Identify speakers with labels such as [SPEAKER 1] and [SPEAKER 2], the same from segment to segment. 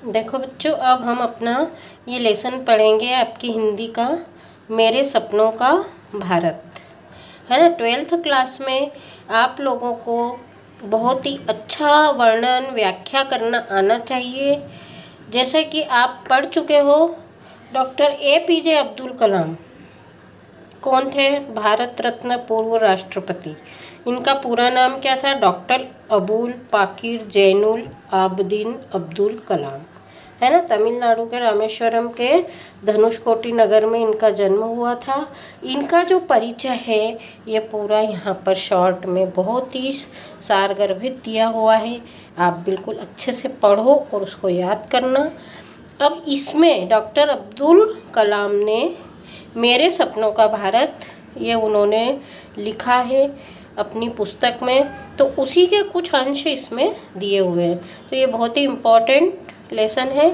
[SPEAKER 1] देखो बच्चों, अब हम अपना ये लेसन पढ़ेंगे आपकी हिंदी का, मेरे सपनों का भारत। है ना, 12th क्लास में आप लोगों को बहुत ही अच्छा वर्णन व्याख्या करना आना चाहिए। जैसे कि आप पढ़ चुके हो, डॉक्टर APJ अब्दुल कलाम कौन थे? भारत रत्न पूर्व राष्ट्रपति। इनका पूरा नाम क्या था? डॉक्टर अबुल पाकिर जैनुल आबदीन अब्दुल कलाम। है ना, तमिलनाडु के रामेश्वरम के धनुषकोटी नगर में इनका जन्म हुआ था। इनका जो परिचय है ये पूरा यहाँ पर शॉर्ट में बहुत ही सारगर्भित दिया हुआ है। आप बिल्कुल अच्छे से पढ़ो और उसको याद करना। अब इसमें डॉक्टर अब्दुल कलाम ने मेरे सपनों का भारत ये उन्होंने लिखा है अपनी पुस्तक में, तो उसी के कुछ अंश इसमें दिए हुए हैं। तो ये बहुत ही इम्पोर्टेंट लेसन है,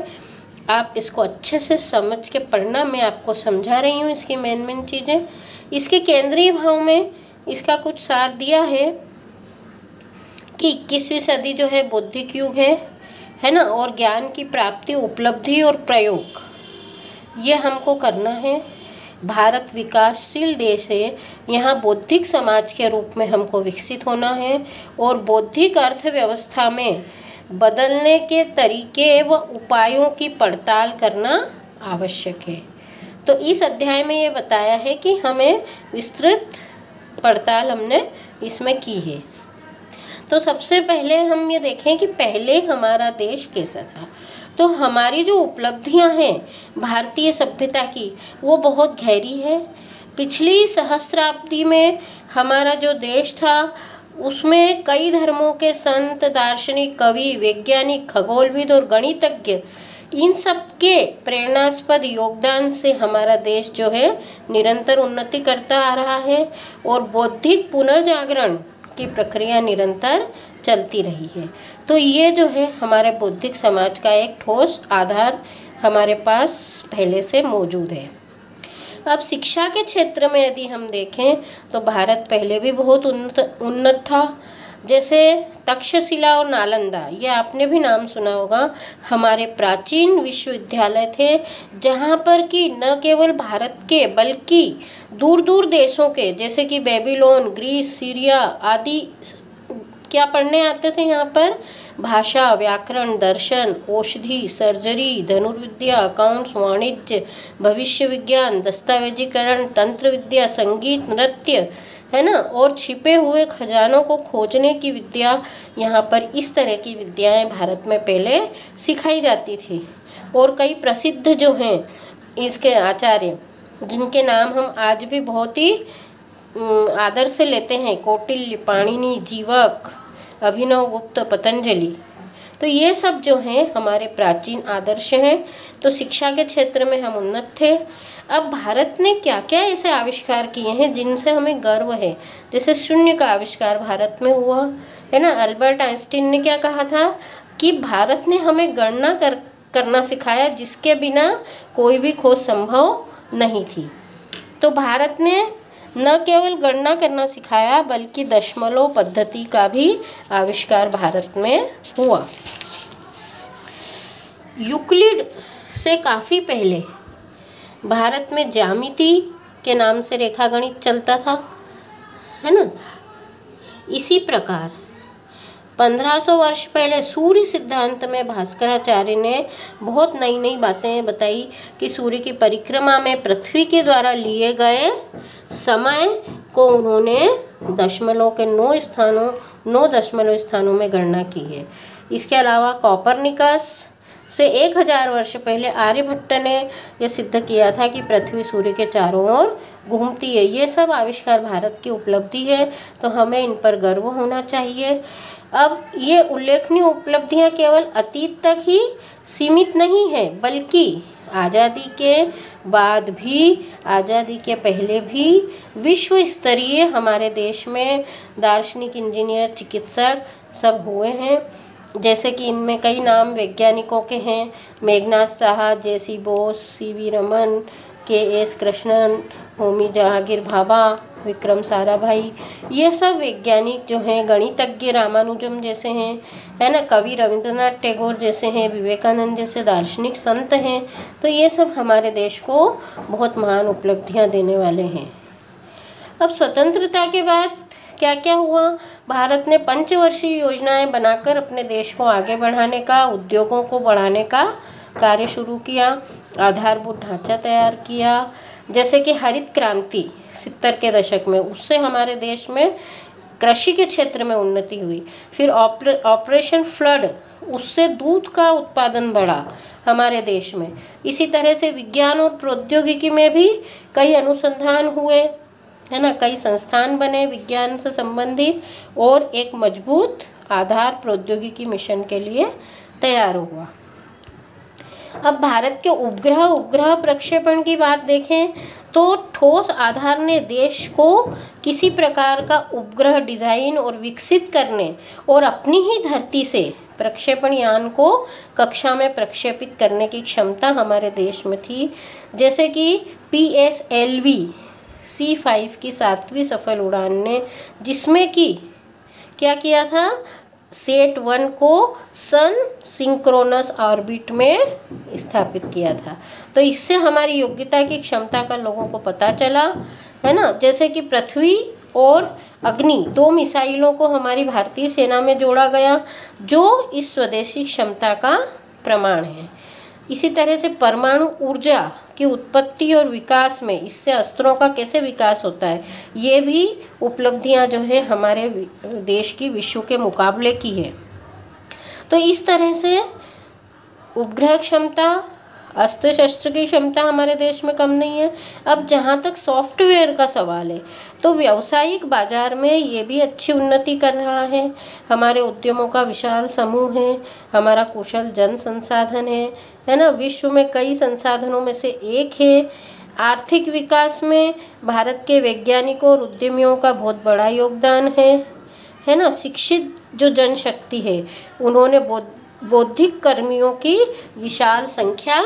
[SPEAKER 1] आप इसको अच्छे से समझ के पढ़ना। मैं आपको समझा रही हूँ इसकी मेन चीज़ें। इसके केंद्रीय भाव में इसका कुछ सार दिया है कि 21वीं सदी जो है बौद्धिक युग है ना, और ज्ञान की प्राप्ति, उपलब्धि और प्रयोग ये हमको करना है। भारत विकासशील देश है, यहाँ बौद्धिक समाज के रूप में हमको विकसित होना है और बौद्धिक अर्थव्यवस्था में बदलने के तरीके व उपायों की पड़ताल करना आवश्यक है। तो इस अध्याय में ये बताया है कि हमें विस्तृत पड़ताल हमने इसमें की है। तो सबसे पहले हम ये देखें कि पहले हमारा देश कैसा था। तो हमारी जो उपलब्धियां हैं भारतीय सभ्यता की वो बहुत गहरी है। पिछली सहस्राब्दी में हमारा जो देश था उसमें कई धर्मों के संत, दार्शनिक, कवि, वैज्ञानिक, खगोलविद और गणितज्ञ, इन सब के प्रेरणास्पद योगदान से हमारा देश जो है निरंतर उन्नति करता आ रहा है और बौद्धिक पुनर्जागरण की प्रक्रिया निरंतर चलती रही है। तो ये जो है हमारे बौद्धिक समाज का एक ठोस आधार हमारे पास पहले से मौजूद है। अब शिक्षा के क्षेत्र में यदि हम देखें तो भारत पहले भी बहुत उन्नत था। जैसे तक्षशिला और नालंदा, ये आपने भी नाम सुना होगा, हमारे प्राचीन विश्वविद्यालय थे, जहाँ पर कि न केवल भारत के बल्कि दूर दूर देशों के जैसे कि बेबीलोन, ग्रीस, सीरिया आदि क्या पढ़ने आते थे यहाँ पर? भाषा, व्याकरण, दर्शन, औषधि, सर्जरी, धनुर्विद्या, अकाउंट्स, वाणिज्य, भविष्य विज्ञान, दस्तावेजीकरण, तंत्र विद्या, संगीत, नृत्य, है ना, और छिपे हुए खजानों को खोजने की विद्या। यहाँ पर इस तरह की विद्याएं भारत में पहले सिखाई जाती थी। और कई प्रसिद्ध जो हैं इसके आचार्य, जिनके नाम हम आज भी बहुत ही आदर से लेते हैं, कौटिल्य, पाणिनि, जीवक, अभिनव गुप्त, पतंजलि, तो ये सब जो हैं हमारे प्राचीन आदर्श हैं। तो शिक्षा के क्षेत्र में हम उन्नत थे। अब भारत ने क्या क्या ऐसे आविष्कार किए हैं जिनसे हमें गर्व है। जैसे शून्य का आविष्कार भारत में हुआ, है ना। अल्बर्ट आइंस्टीन ने क्या कहा था कि भारत ने हमें गणना करना सिखाया, जिसके बिना कोई भी खोज संभव नहीं थी। तो भारत ने न केवल गणना करना सिखाया बल्कि दशमलव पद्धति का भी आविष्कार भारत में हुआ। यूक्लिड से काफ़ी पहले भारत में ज्यामिति के नाम से रेखागणित चलता था, है ना। इसी प्रकार 1500 वर्ष पहले सूर्य सिद्धांत में भास्कराचार्य ने बहुत नई नई बातें बताई कि सूर्य की परिक्रमा में पृथ्वी के द्वारा लिए गए समय को उन्होंने दशमलव के 9 दशमलव स्थानों में गणना की है। इसके अलावा कॉपरनिकस से 1000 वर्ष पहले आर्यभट्ट ने यह सिद्ध किया था कि पृथ्वी सूर्य के चारों ओर घूमती है। ये सब आविष्कार भारत की उपलब्धि है, तो हमें इन पर गर्व होना चाहिए। अब ये उल्लेखनीय उपलब्धियां केवल अतीत तक ही सीमित नहीं है, बल्कि आज़ादी के बाद भी, आज़ादी के पहले भी विश्व स्तरीय हमारे देश में दार्शनिक, इंजीनियर, चिकित्सक सब हुए हैं। जैसे कि इनमें कई नाम वैज्ञानिकों के हैं, मेघनाथ साहा, जेसी बोस, CV रमन, के.एस. कृष्णन, होमी जहांगीर भाभा, विक्रम साराभाई, ये सब वैज्ञानिक जो हैं, गणितज्ञ रामानुजम जैसे हैं, है ना, कवि रविंद्रनाथ टैगोर जैसे हैं, विवेकानंद जैसे दार्शनिक संत हैं। तो ये सब हमारे देश को बहुत महान उपलब्धियां देने वाले हैं। अब स्वतंत्रता के बाद क्या क्या हुआ? भारत ने पंचवर्षीय योजनाएं बनाकर अपने देश को आगे बढ़ाने का, उद्योगों को बढ़ाने का कार्य शुरू किया, आधारभूत ढांचा तैयार किया। जैसे कि हरित क्रांति 70 के दशक में, उससे हमारे देश में कृषि के क्षेत्र में उन्नति हुई। फिर ऑपरेशन फ्लड, उससे दूध का उत्पादन बढ़ा हमारे देश में। इसी तरह से विज्ञान और प्रौद्योगिकी में भी कई अनुसंधान हुए, है ना, कई संस्थान बने विज्ञान से संबंधित, और एक मजबूत आधार प्रौद्योगिकी मिशन के लिए तैयार हुआ। अब भारत के उपग्रह प्रक्षेपण की बात देखें तो ठोस आधार ने देश को किसी प्रकार का उपग्रह डिजाइन और विकसित करने और अपनी ही धरती से प्रक्षेपण यान को कक्षा में प्रक्षेपित करने की क्षमता हमारे देश में थी। जैसे कि PSLV C5 की 7वीं सफल उड़ान ने, जिसमें कि क्या किया था, सेट 1 को सन सिंक्रोनस ऑर्बिट में स्थापित किया था। तो इससे हमारी योग्यता की क्षमता का लोगों को पता चला, है ना। जैसे कि पृथ्वी और अग्नि 2 मिसाइलों को हमारी भारतीय सेना में जोड़ा गया, जो इस स्वदेशी क्षमता का प्रमाण है। इसी तरह से परमाणु ऊर्जा की उत्पत्ति और विकास में, इससे अस्त्रों का कैसे विकास होता है, ये भी उपलब्धियां जो है हमारे देश की विश्व के मुकाबले की है। तो इस तरह से उपग्रह क्षमता, अस्त्र शस्त्र की क्षमता हमारे देश में कम नहीं है। अब जहाँ तक सॉफ्टवेयर का सवाल है, तो व्यावसायिक बाजार में ये भी अच्छी उन्नति कर रहा है। हमारे उद्यमों का विशाल समूह है, हमारा कुशल जन संसाधन है ना, विश्व में कई संसाधनों में से एक है। आर्थिक विकास में भारत के वैज्ञानिकों और उद्यमियों का बहुत बड़ा योगदान है ना। शिक्षित जो जनशक्ति है, उन्होंने बौद्धिक कर्मियों की विशाल संख्या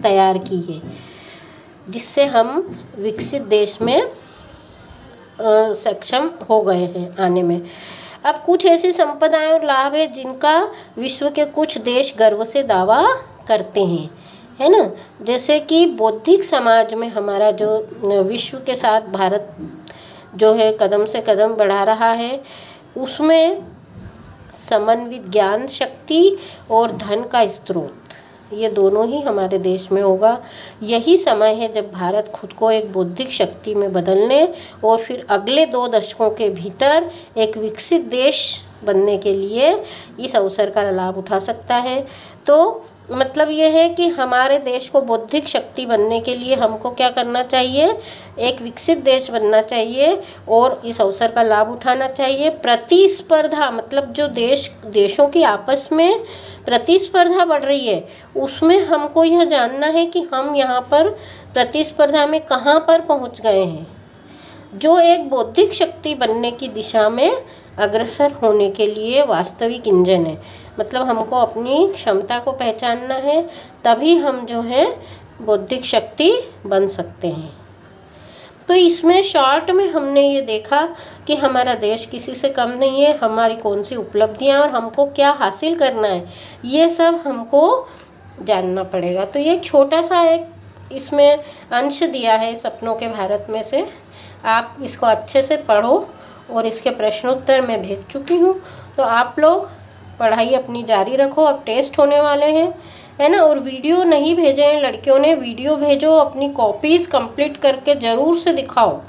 [SPEAKER 1] तैयार की है, जिससे हम विकसित देश में सक्षम हो गए हैं आने में। अब कुछ ऐसी संपदाएं और लाभ है जिनका विश्व के कुछ देश गर्व से दावा करते हैं, है ना। जैसे कि बौद्धिक समाज में हमारा जो विश्व के साथ भारत जो है कदम से कदम बढ़ा रहा है, उसमें समन्वित ज्ञान शक्ति और धन का स्रोत, ये दोनों ही हमारे देश में होगा। यही समय है जब भारत खुद को एक बौद्धिक शक्ति में बदलने और फिर अगले 2 दशकों के भीतर एक विकसित देश बनने के लिए इस अवसर का लाभ उठा सकता है। तो मतलब ये है कि हमारे देश को बौद्धिक शक्ति बनने के लिए हमको क्या करना चाहिए, एक विकसित देश बनना चाहिए और इस अवसर का लाभ उठाना चाहिए। प्रतिस्पर्धा, मतलब जो देशों की आपस में प्रतिस्पर्धा बढ़ रही है, उसमें हमको यह जानना है कि हम यहाँ पर प्रतिस्पर्धा में कहाँ पर पहुँच गए हैं, जो एक बौद्धिक शक्ति बनने की दिशा में अग्रसर होने के लिए वास्तविक इंजन है। मतलब हमको अपनी क्षमता को पहचानना है, तभी हम जो है बौद्धिक शक्ति बन सकते हैं। तो इसमें शॉर्ट में हमने ये देखा कि हमारा देश किसी से कम नहीं है, हमारी कौन सी उपलब्धियां और हमको क्या हासिल करना है, ये सब हमको जानना पड़ेगा। तो ये छोटा सा एक इसमें अंश दिया है सपनों के भारत में से, आप इसको अच्छे से पढ़ो और इसके प्रश्नोत्तर मैं भेज चुकी हूँ। तो आप लोग पढ़ाई अपनी जारी रखो, अब टेस्ट होने वाले हैं, है ना। और वीडियो नहीं भेजे हैं लड़कियों ने, वीडियो भेजो, अपनी कॉपीज़ कंप्लीट करके ज़रूर से दिखाओ।